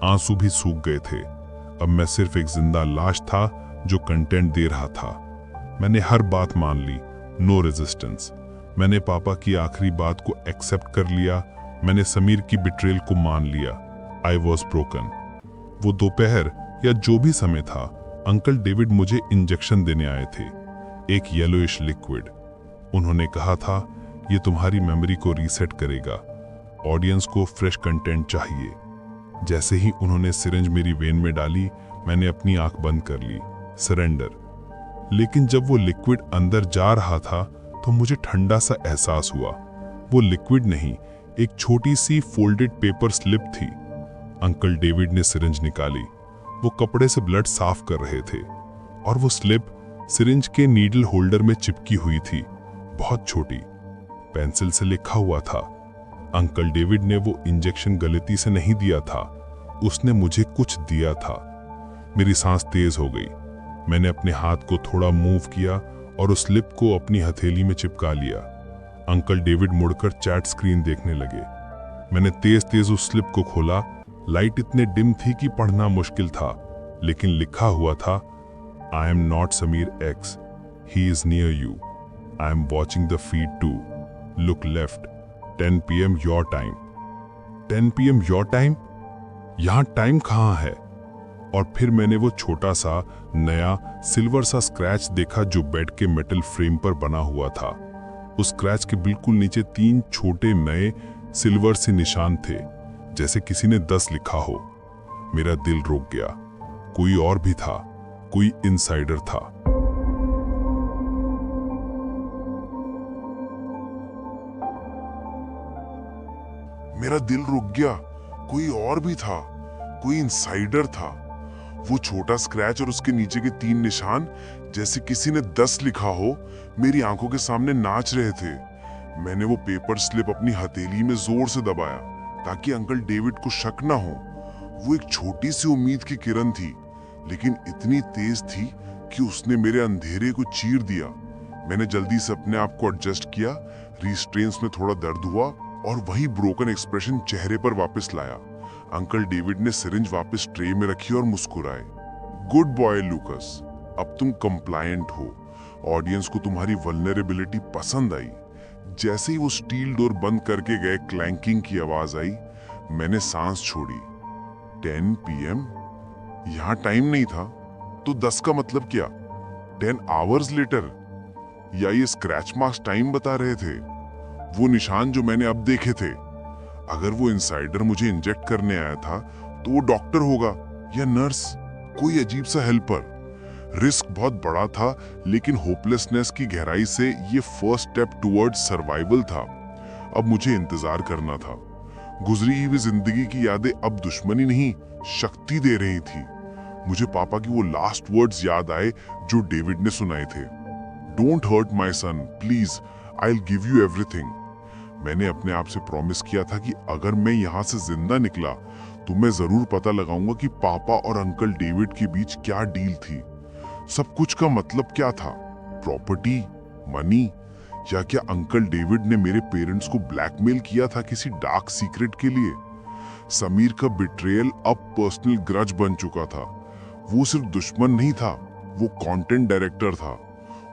आंसू भी सूख गए थे। अब मैं सिर्फ एक जिंदा लाश था जो कंटेंट दे रहा था। मैंने हर बात मान ली, नो रेजिस्टेंस। मैंने पापा की आखिरी बात को एक्सेप्ट कर लिया। मैंने समीर की बिट्रेल को मान लिया। I was broken. वो दोपहर या जो भी समय था, अंकल डेविड मुझे इंजेक्शन देने आए थे, एक येलोइश लिक्विड। उन्होंने कहा था, ये तुम्हारी मेमोरी को रीसेट करेगा। ऑडियंस को फ्रेश कंटेंट चाहिए। जैसे ही उन्होंने सिरिंज मेरी वेन में डाली, मैंने अपनी आंख बंद कर ली, सरेंडर। लेकिन जब वो लिक्विड अंदर जा रहा था तो मुझे ठंडा सा एहसास हुआ। वो लिक्विड नहीं, एक छोटी सी फोल्डेड पेपर स्लिप थी। अंकल डेविड ने सिरिंज निकाली। वो कपड़े से ब्लड साफ कर रहे थे और वो स्लिप सिरिंज के नीडल होल्डर में चिपकी हुई थी, बहुत छोटी। पेंसिल से लिखा हुआ था। अंकल डेविड ने वो इंजेक्शन गलती से नहीं दिया था, उसने मुझे कुछ दिया था। मेरी सांस तेज हो गई। मैंने अपने हाथ को थोड़ा मूव किया और उस स्लिप को अपनी हथेली में चिपका लिया। अंकल डेविड मुड़कर चैट स्क्रीन देखने लगे। मैंने तेज तेज उस स्लिप को खोला। लाइट इतने डिम थी कि पढ़ना मुश्किल था, लेकिन लिखा हुआ था, I am not Sameer X, he is near you, I am watching the feed too, look left, 10 PM your time. 10 PM your time? यहां टाइम कहां है? और फिर मैंने वो छोटा सा नया सिल्वर सा स्क्रैच देखा जो बेड के मेटल फ्रेम पर बना हुआ था। उस स्क्रैच के बिल्कुल नीचे 3 छोटे नए सिल्वर से निशान थे, जैसे किसी ने 10 लिखा हो। मेरा दिल रुक गया। कोई और भी था, कोई इनसाइडर था। मेरा दिल रुक गया। कोई और भी था, कोई इनसाइडर था। वो छोटा स्क्रैच और उसके नीचे के 3 निशान, जैसे किसी ने 10 लिखा हो, मेरी आंखों के सामने नाच रहे थे। मैंने वो पेपर स्लिप अपनी हथेली में जोर से दबाया ताकि अंकल डेविड को शक ना हो। वो एक छोटी सी उम्मीद की किरण थी, लेकिन इतनी तेज थी कि उसने मेरे अंधेरे को चीर दिया। मैंने जल्दी से अपने आप को एडजस्ट किया, रिस्ट्रेन्स में थोड़ा दर्द हुआ और वही ब्रोकन एक्सप्रेशन चेहरे पर वापस लाया। अंकल डेविड ने सिरिंज वापस ट्रे में रखी और मुस्कुराए। गुड बॉय लूकस, अब तुम कंप्लायंट हो। ऑडियंस को तुम्हारी वल्नरेबिलिटी पसंद आई। जैसे ही वो स्टील डोर बंद करके गए, क्लैंकिंग की आवाज आई। मैंने सांस छोड़ी। 10 PM? यहां टाइम नहीं था तो 10 का मतलब क्या? 10 आवर्स लेटर? या ये स्क्रैच मार्क्स टाइम बता रहे थे? वो निशान जो मैंने अब देखे थे। अगर वो इनसाइडर मुझे इंजेक्ट करने आया था तो वो डॉक्टर होगा या नर्स, कोई अजीब सा हेल्पर। रिस्क बहुत बड़ा था, लेकिन होपलेसनेस की गहराई से ये फर्स्ट स्टेप टुवर्ड्स सर्वाइवल था। अब मुझे इंतजार करना था। गुजरी हुई जिंदगी की यादें अब दुश्मनी नहीं, शक्ति दे रही थी। मुझे पापा की वो लास्ट वर्ड्स याद आए जो डेविड ने सुनाए थे। Don't hurt my son, please, I will give you everything. मैंने अपने आप से प्रॉमिस किया था कि अगर मैं यहाँ से जिंदा निकला तो मैं जरूर पता लगाऊंगा कि पापा और अंकल डेविड के बीच क्या डील थी। सब कुछ का मतलब क्या था? प्रॉपर्टी, मनी, या क्या अंकल डेविड ने मेरे पेरेंट्स को ब्लैकमेल किया था किसी डार्क सीक्रेट के लिए? समीर का बिट्रेयल अब पर्सनल ग्रज बन चुका था। वो सिर्फ दुश्मन नहीं था, वो कंटेंट डायरेक्टर था।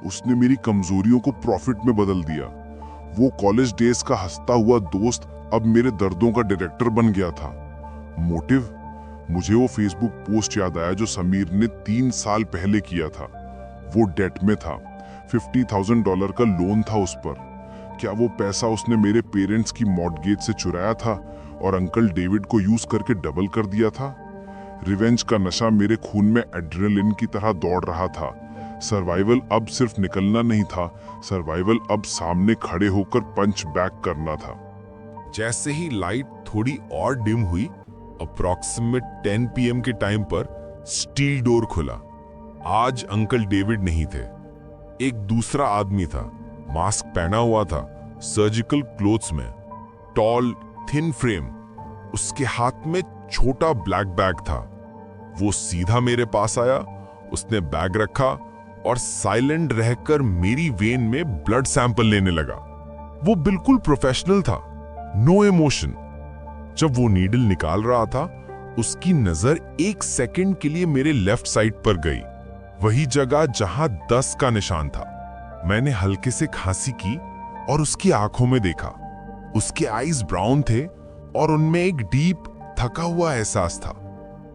उसने मेरी कमजोरियों को प्रॉफिट में बदल दिया। वो कॉलेज डेज का हंसता हुआ दोस्त अब मेरे दर्दों का डायरेक्टर बन गया था। मोटिव? मुझे वो फेसबुक पोस्ट याद आया जो समीर ने 3 साल पहले किया था। वो डेट में था, $50,000 का लोन था उस पर। क्या वो पैसा उसने मेरे पेरेंट्स की मॉर्टगेज से चुराया था और अंकल डेविड को यूज करके डबल कर दिया था? रिवेंज का नशा मेरे खून में एड्रेनलिन की तरह दौड़ रहा था। सर्वाइवल अब सिर्फ निकलना नहीं था, सर्वाइवल अब सामने खड़े होकर पंच बैक करना था। जैसे ही लाइट थोड़ी और डिम हुई, अप्रॉक्सीमेट 10 PM के टाइम पर स्टील डोर खुला। आज अंकल डेविड नहीं थे, एक दूसरा आदमी था। मास्क पहना हुआ था, सर्जिकल क्लोथ्स में, टॉल, थिन फ्रेम। उसके हाथ में छोटा ब्लैक बैग था। वो सीधा मेरे पास आया, उसने बैग रखा और साइलेंट रहकर मेरी वेन में ब्लड सैंपल लेने लगा। वो बिल्कुल प्रोफेशनल था, नो इमोशन। जब वो नीडल निकाल रहा था, उसकी नजर 1 सेकंड के लिए मेरे लेफ्ट साइड पर गई, वही जगह जहां 10 का निशान था। मैंने हल्के से खांसी की और उसकी आंखों में देखा। उसके आईज ब्राउन थे और उनमें एक डीप थका हुआ एहसास था।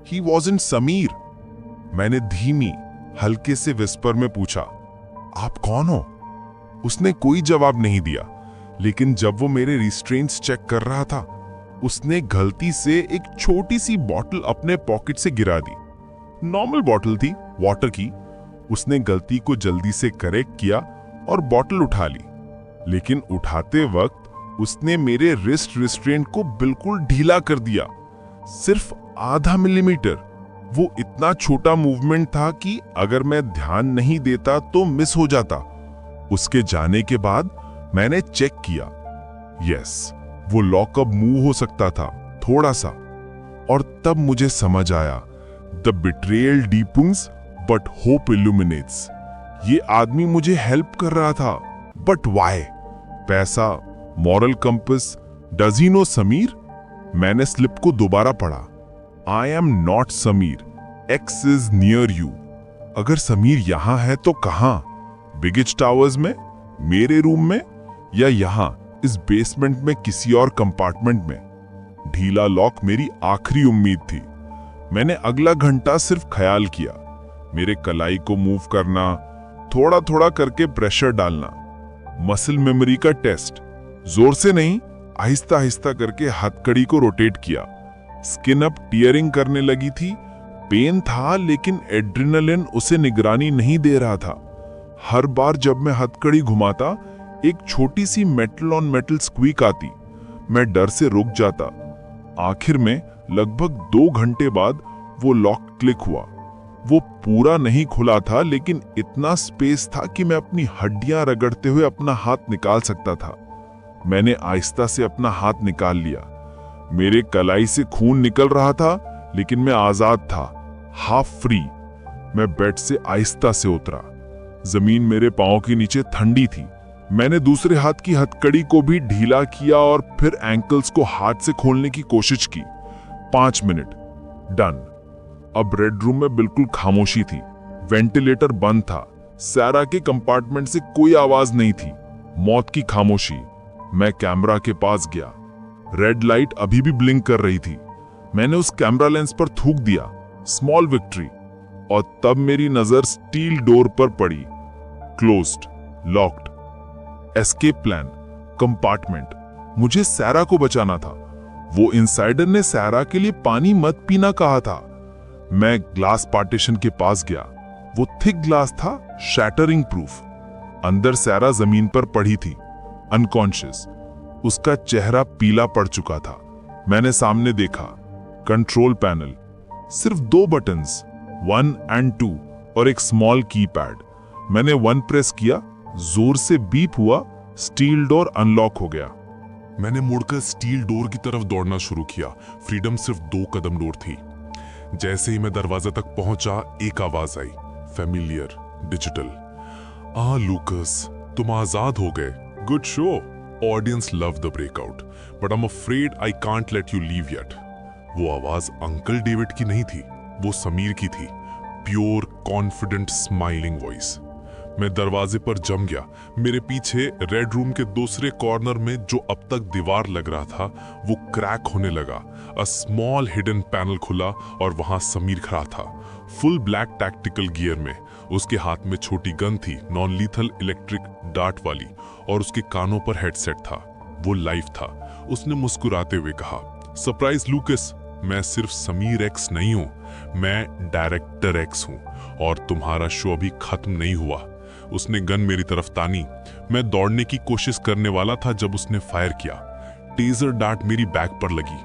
He wasn't Sameer. मैंने धीमी हल्के से विस्पर में पूछा, आप कौन हो? उसने कोई जवाब नहीं दिया, लेकिन जब वो मेरे रिस्ट्रेंट्स चेक कर रहा था, उसने गलती से एक छोटी सी बॉटल अपने पॉकेट से गिरा दी। नॉर्मल बॉटल थी, वाटर की। उसने गलती को जल्दी से करेक्ट किया और बॉटल उठा ली, लेकिन उठाते वक्त उसने मेरे रिस्ट रिस्ट्रेंट को बिल्कुल ढीला कर दिया, सिर्फ आधा मिलीमीटर। वो इतना छोटा मूवमेंट था कि अगर मैं ध्यान नहीं देता तो मिस हो जाता। उसके जाने के बाद मैंने चेक किया। यस, वो लॉकअप मूव हो सकता था थोड़ा सा, और तब मुझे समझ आया, the betrayal deepens but hope illuminates. ये आदमी मुझे हेल्प कर रहा था, बट व्हाई? पैसा, moral compass, does he know Sameer? मैंने स्लिप को दोबारा पढ़ा। I am not Sameer, X is near you. अगर समीर यहां है तो कहां? बिगिच टावर्स में, मेरे रूम में, या यहां इस बेसमेंट में किसी और कंपार्टमेंट में? ढीला लॉक मेरी आखिरी उम्मीद थी। मैंने अगला घंटा सिर्फ ख्याल किया, मेरे कलाई को मूव करना, थोड़ा थोड़ा करके प्रेशर डालना, मसल मेमोरी का टेस्ट। जोर से नहीं, आहिस्ता आहिस्ता करके हथकड़ी को रोटेट किया, स्किन अब टियरिंग करने लगी थी। पेन था लेकिन एड्रेनलिन उसे निगरानी नहीं दे रहा था। हर बार जब मैं हथकड़ी घुमाता एक छोटी सी मेटल ऑन मेटल स्क्वीक आती। मैं डर से रुक जाता। आखिर में लगभग 2 घंटे बाद वो लॉक क्लिक हुआ। वो पूरा नहीं खुला था लेकिन इतना स्पेस था कि मैं अपनी हड्डियां रगड़ते हुए अपना हाथ निकाल सकता था। मैंने आहिस्ता से अपना हाथ निकाल लिया। मेरे कलाई से खून निकल रहा था लेकिन मैं आजाद था, हाफ फ्री। मैं बेड से आहिस्ता से उतरा। जमीन मेरे पांव के नीचे ठंडी थी। मैंने दूसरे हाथ की हथकड़ी को भी ढीला किया और फिर एंकल्स को हाथ से खोलने की कोशिश की। 5 मिनट, डन। अब रेड रूम में बिल्कुल खामोशी थी। वेंटिलेटर बंद था। सैरा के कंपार्टमेंट से कोई आवाज नहीं थी। मौत की खामोशी। मैं कैमरा के पास गया। रेड लाइट अभी भी ब्लिंक कर रही थी। मैंने उस कैमरा लेंस पर थूक दिया। Small victory. और तब मेरी नजर स्टील डोर पर पड़ी। Closed, locked. Escape plan, compartment. मुझे सैरा को बचाना था। वो इनसाइडर ने सैरा के लिए पानी मत पीना कहा था। मैं ग्लास पार्टीशन के पास गया। वो थिक ग्लास था, शैटरिंग प्रूफ। अंदर सैरा जमीन पर पड़ी थी, अनकॉन्शियस। उसका चेहरा पीला पड़ चुका था। मैंने सामने देखा, कंट्रोल पैनल, सिर्फ 2 बटन्स, 1 और 2 और एक स्मॉल कीपैड। मैंने 1 प्रेस किया, जोर से बीप हुआ, स्टील डोर अनलॉक हो गया। मैंने मुड़कर स्टील डोर की तरफ दौड़ना शुरू किया। फ्रीडम सिर्फ 2 कदम दूर थी। जैसे ही मैं दरवाजे तक पहुंचा, एक आवाज आई, फेमिलियर, डिजिटल। लूकस, तुम आजाद हो गए। Good show. Audience love the breakout, but I am afraid I can't let you leave yet. वो आवाज अंकल डेविड की नहीं थी, वो समीर की थी। Pure, confident, smiling voice. मैं दरवाजे पर जम गया। मेरे पीछे रेड रूम के दूसरे कॉर्नर में जो अब तक दीवार लग रहा था, वो क्रैक होने लगा। अ स्मॉल हिडन पैनल खुला और वहां समीर खड़ा था, फुल ब्लैक टैक्टिकल गियर में। उसके हाथ में छोटी गन थी, नॉन लीथल इलेक्ट्रिक डार्ट वाली, और उसके कानों पर हेडसेट था। वो लाइव था। उसने मुस्कुराते हुए कहा, सरप्राइज लूकस, मैं सिर्फ समीर एक्स नहीं हूं, मैं डायरेक्टर एक्स हूं, और तुम्हारा शो अभी खत्म नहीं हुआ। उसने गन मेरी तरफ तानी। मैं दौड़ने की कोशिश करने वाला था जब उसने फायर किया। टेजर डार्ट मेरी बैक पर लगी।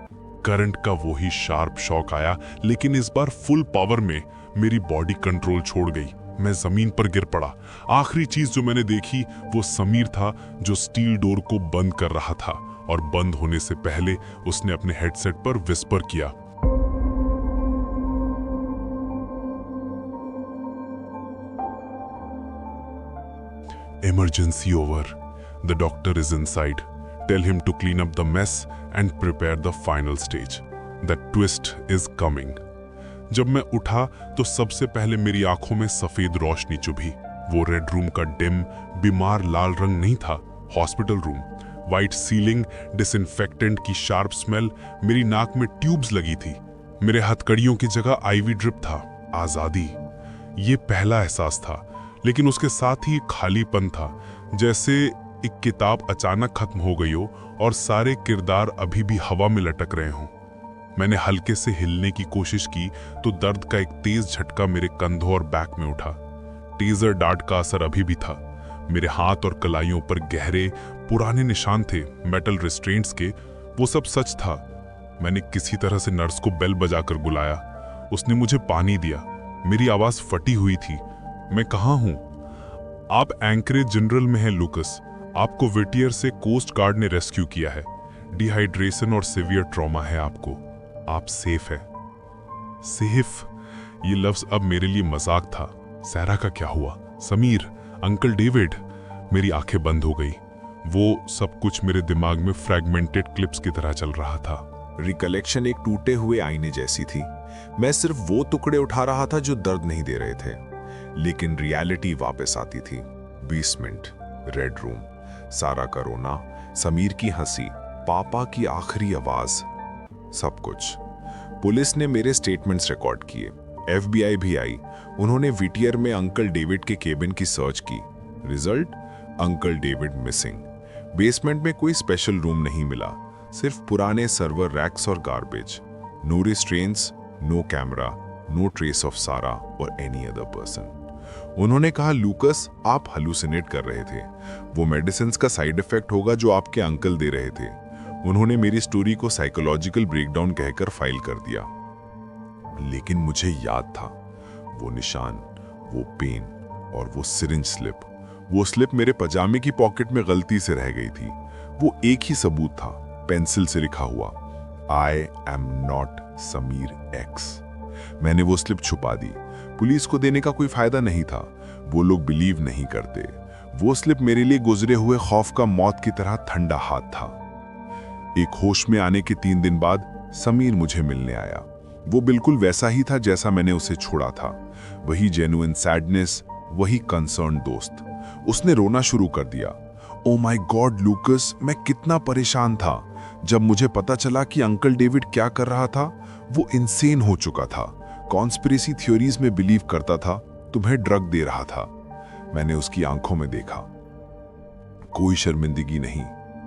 करंट का वही शार्प शॉक आया, लेकिन इस बार फुल पावर में। मेरी बॉडी कंट्रोल छोड़ गई। मैं जमीन पर गिर पड़ा। आखिरी चीज जो मैंने देखी वो समीर था, जो स्टील डोर को बंद कर रहा था, और बंद होने से पहले उसने अपने हेडसेट पर विस्पर किया, Emergency over. The doctor is inside. Tell him to clean up the mess and prepare the final stage. The twist is coming. जब मैं उठा तो सबसे पहले मेरी आंखों में सफेद रोशनी चुभी। वो रेड रूम का डिम, बीमार लाल रंग नहीं था, hospital room. White ceiling, disinfectant की शार्प स्मेल, मेरी नाक में ट्यूब्स लगी थी। मेरे हथकड़ियों की जगह आईवी ड्रिप था। आजादी, ये पहला एहसास था, लेकिन उसके साथ ही खालीपन था, जैसे एक किताब अचानक खत्म हो गई हो और सारे किरदार अभी भी हवा में लटक रहे हों। मैंने हल्के से हिलने की कोशिश की तो दर्द का एक तेज झटका मेरे कंधों और बैक में उठा। टेजर डार्ट का असर अभी भी था। मेरे हाथ और कलाइयों पर गहरे पुराने निशान थे, मेटल रिस्ट्रेंट्स के। वो सब सच था। मैंने किसी तरह से नर्स को बेल बजाकर बुलाया। उसने मुझे पानी दिया। मेरी आवाज फटी हुई थी। मैं कहाँ हूं? आप एंकरेज जनरल में हैं लूकस। आपको विटियर से कोस्ट गार्ड ने रेस्क्यू किया है। डिहाइड्रेशन और सीवियर ट्रॉमा है आपको। आप सेफ हैं। सेफ, ये लफ्ज अब मेरे लिए मजाक था। सैरा का क्या हुआ? Sameer, uncle David? मेरी आंखें बंद हो गई। वो सब कुछ मेरे दिमाग में फ्रैगमेंटेड क्लिप्स की तरह चल रहा था। रिकलेक्शन एक टूटे हुए आईने जैसी थी। मैं सिर्फ वो टुकड़े उठा रहा था जो दर्द नहीं दे रहे थे, लेकिन रियलिटी वापस आती थी। बेसमेंट, रेड रूम, सारा का रोना, समीर की हंसी, पापा की आखिरी आवाज, सब कुछ। पुलिस ने मेरे स्टेटमेंट्स रिकॉर्ड किए। FBI भी आई। उन्होंने विटियर में अंकल डेविड के केबिन की सर्च की। Result, uncle David missing. Basement में कोई स्पेशल रूम नहीं मिला, सिर्फ पुराने सर्वर रैक्स और garbage. No restraints, no camera, no trace of Sara और एनी अदर पर्सन। उन्होंने कहा, लूकस, आप हलुसिनेट कर रहे थे। वो मेडिसिन का साइड इफेक्ट होगा जो आपके अंकल दे रहे थे। उन्होंने मेरी स्टोरी को साइकोलॉजिकल ब्रेकडाउन कहकर फाइल कर दिया। लेकिन मुझे याद था वो निशान, वो पेन और वो सिरिंज स्लिप। वो स्लिप मेरे पजामे की पॉकेट में गलती से रह गई थी। वो एक ही सबूत था, पेंसिल से लिखा हुआ, आई एम नॉट समीर एक्स। मैंने वो स्लिप छुपा दी। पुलिस को देने का कोई फायदा नहीं था, वो लोग बिलीव नहीं करते। वो स्लिप मेरे लिए गुजरे हुए खौफ का मौत की तरह ठंडा हाथ था। एक होश में आने के 3 दिन बाद समीर मुझे मिलने आया। वो बिल्कुल वैसा ही था जैसा मैंने उसे छोड़ा था। वही जेन्युइन सैडनेस, वही कंसर्न दोस्त। उसने रोना शुरू कर दिया। ओ माय गॉड लूकस, मैं कितना परेशान था जब मुझे पता चला कि अंकल डेविड क्या कर रहा था। वो इंसेन हो चुका था, कॉन्स्पिरेसी थ्योरीज में बिलीव करता था, तुम्हें ड्रग दे रहा था। मैंने उसकी आंखों में देखा, कोई शर्मिंदगी नहीं,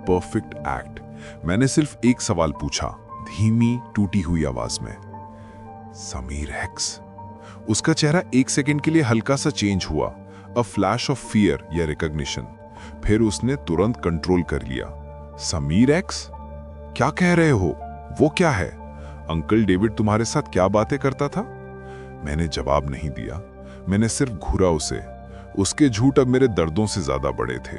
परफेक्ट एक्ट। मैंने सिर्फ एक सवाल पूछा, धीमी टूटी हुई आवाज में, समीर एक्स? उसका चेहरा 1 सेकंड के लिए हल्का सा चेंज हुआ, अ फ्लैश ऑफ फियर या रिकॉग्निशन। फिर उसने तुरंत कंट्रोल कर लिया। समीर एक्स? क्या कह रहे हो? वो क्या है? अंकल डेविड तुम्हारे साथ क्या बातें करता था? मैंने जवाब नहीं दिया। मैंने सिर्फ घूरा उसे। उसके झूठ अब मेरे दर्दों से ज्यादा बड़े थे।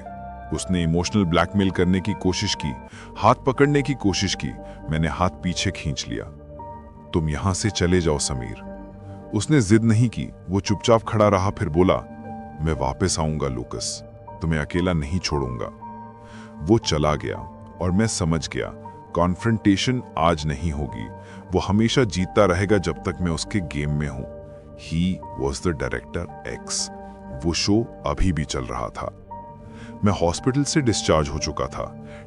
उसने इमोशनल ब्लैकमेल करने की कोशिश की, हाथ पकड़ने की कोशिश की। मैंने हाथ पीछे खींच लिया। तुम यहां से चले जाओ समीर। उसने जिद नहीं की, वो चुपचाप खड़ा रहा, फिर बोला, मैं वापस आऊंगा लूकस, तुम्हें अकेला नहीं छोड़ूंगा। वो चला गया और मैं समझ गया, कॉन्फ्रंटेशन आज नहीं होगी। वो हमेशा जीतता रहेगा जब तक मैं उसके गेम में हूं। He was the director x. वो शो अभी भी चल रहा था। मैं हॉस्पिटल से डिस्चार्ज हो चुका था।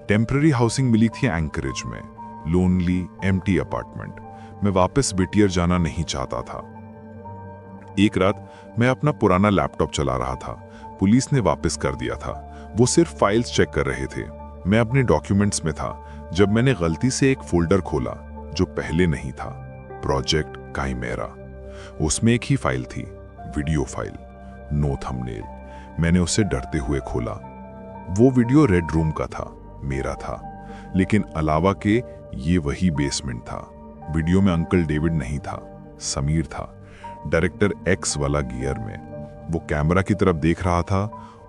टेम्पररी हाउसिंग मिली थी एंकरेज में, लोनली एम्प्टी अपार्टमेंट। मैं वापस विटियर जाना नहीं चाहता था। एक रात मैं अपना पुराना लैपटॉप चला रहा था। पुलिस ने वापस कर दिया था। वो सिर्फ फाइल्स चेक कर रहे थे। मैं अपने डॉक्यूमेंट्स में था जब मैंने गलती से एक फोल्डर खोला जो पहले नहीं था, प्रोजेक्ट काइमेरा। उसमें एक ही फाइल थी, वीडियो फाइल, नो थंबनेल। मैंने उसे डरते हुए खोला। वो वीडियो रेड रूम का था, मेरा था, लेकिन अलावा के ये वही बेसमेंट था। वीडियो में अंकल डेविड नहीं था, समीर था, डायरेक्टर एक्स वाला गियर में। वो कैमरा की तरफ देख रहा था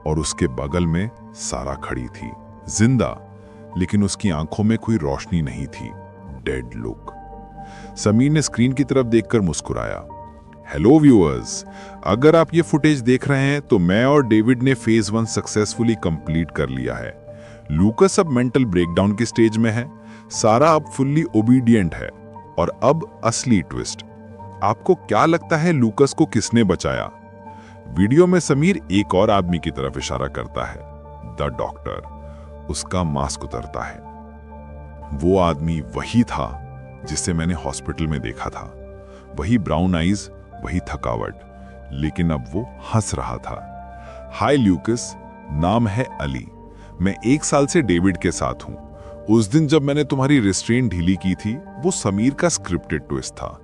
और उसके बगल में सारा खड़ी थी, जिंदा, लेकिन उसकी आंखों में कोई रोशनी नहीं थी, डेड लुक। समीर ने स्क्रीन की तरफ देखकर मुस्कुराया। हेलो व्यूअर्स, अगर आप ये फुटेज देख रहे हैं तो मैं और डेविड ने फेज 1 सक्सेसफुली कंप्लीट कर लिया है। लूकस अब मेंटल ब्रेकडाउन की स्टेज में है, सारा अब फुल्ली ओबीडियंट है। और अब असली ट्विस्ट। आपको क्या लगता है लूकस को किसने बचाया? वीडियो में समीर एक और आदमी की तरफ इशारा करता है, द डॉक्टर। उसका मास्क उतरता है। वो आदमी वही था जिसे मैंने हॉस्पिटल में देखा था। वही ब्राउन आईज, वही थकावट, लेकिन अब वो हंस रहा था। हाय ल्यूकस, नाम है अली। मैं 1 साल से डेविड के साथ हूं। उस दिन जब मैंने तुम्हारी रिस्ट्रेंट ढीली की थी, वो समीर का स्क्रिप्टेड ट्विस्ट था,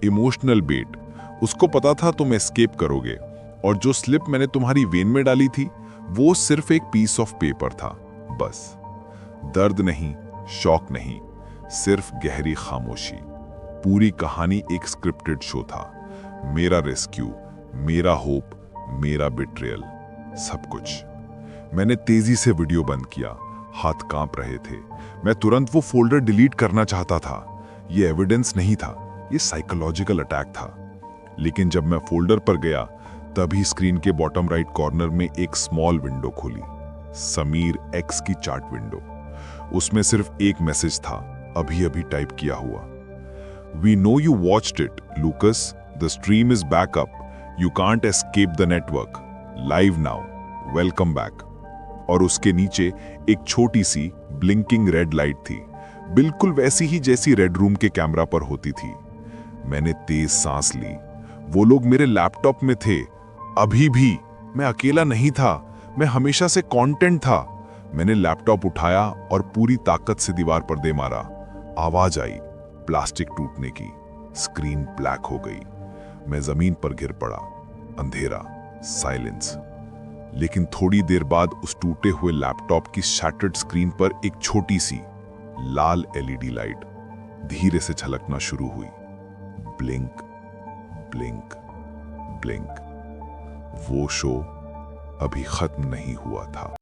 इमोशनल बेट। उसको पता था तुम एस्केप करोगे, और जो स्लिप मैंने तुम्हारी वेन में डाली थी वो सिर्फ एक पीस ऑफ पेपर था, बस। दर्द नहीं, शॉक नहीं, सिर्फ गहरी खामोशी। पूरी कहानी एक स्क्रिप्टेड शो था। मेरा रेस्क्यू, मेरा होप, मेरा बिट्रेयल, सब कुछ। मैंने तेजी से वीडियो बंद किया, हाथ कांप रहे थे। मैं तुरंत वो फोल्डर डिलीट करना चाहता था। ये एविडेंस नहीं था, ये साइकोलॉजिकल अटैक था। लेकिन जब मैं फोल्डर पर गया, तभी स्क्रीन के बॉटम राइट कॉर्नर में एक स्मॉल विंडो खुली, समीर एक्स की चार्ट विंडो। उसमें सिर्फ एक मैसेज था, अभी अभी टाइप किया हुआ। We know you watched it Lucas, the stream is back up, you can't escape the network, live now, welcome back. और उसके नीचे एक छोटी सी ब्लिंकिंग रेड लाइट थी, बिल्कुल वैसी ही जैसी रेड रूम के कैमरा पर होती थी। मैंने तेज सांस ली। वो लोग मेरे लैपटॉप में थे, अभी भी। मैं अकेला नहीं था, मैं हमेशा से कंटेंट था। मैंने लैपटॉप उठाया और पूरी ताकत से दीवार पर दे मारा। आवाज आई, प्लास्टिक टूटने की। स्क्रीन ब्लैक हो गई। मैं जमीन पर गिर पड़ा। अंधेरा, साइलेंस। लेकिन थोड़ी देर बाद उस टूटे हुए लैपटॉप की शैटर्ड स्क्रीन पर एक छोटी सी लाल एलईडी लाइट धीरे से झलकना शुरू हुई। Blink, blink, blink. वो शो अभी खत्म नहीं हुआ था।